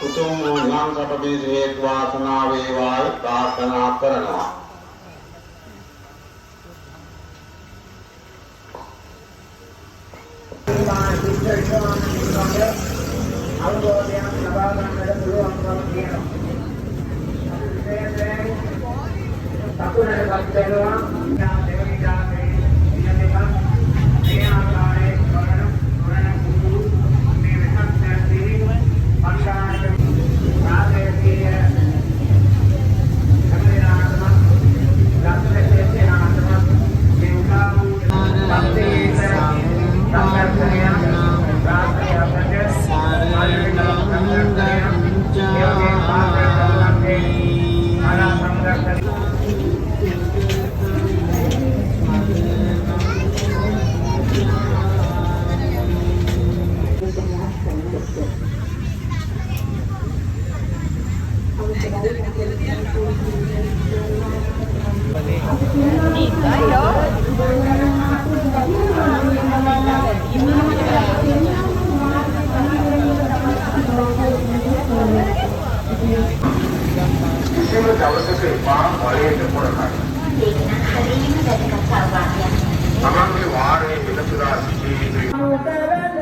උතුම් නිවන් සප පිණිස හේතු වාසනා වේවායි ප්‍රාර්ථනා කරනවා. අවබෝධයක් ලබා ගන්නට පුළුවන්කම තියෙනවා. සතුටටපත් වෙනවා. දෙවනි දාසේ ඉන්න දෙක මේ ආකාරයේ කරන කුරු මේ වෙනස් නැති පංචායත රාජකීය සම්මේලනම ලක්ෂ්‍යයේ ආත්ම මේ උදාහරණ දවසක එපා වලේට පොරකයි. ඒක නම් හරියම දැකගත්තා වාක්‍යයක්. තමන්ගේ වාරයේ විලසුරා සිටී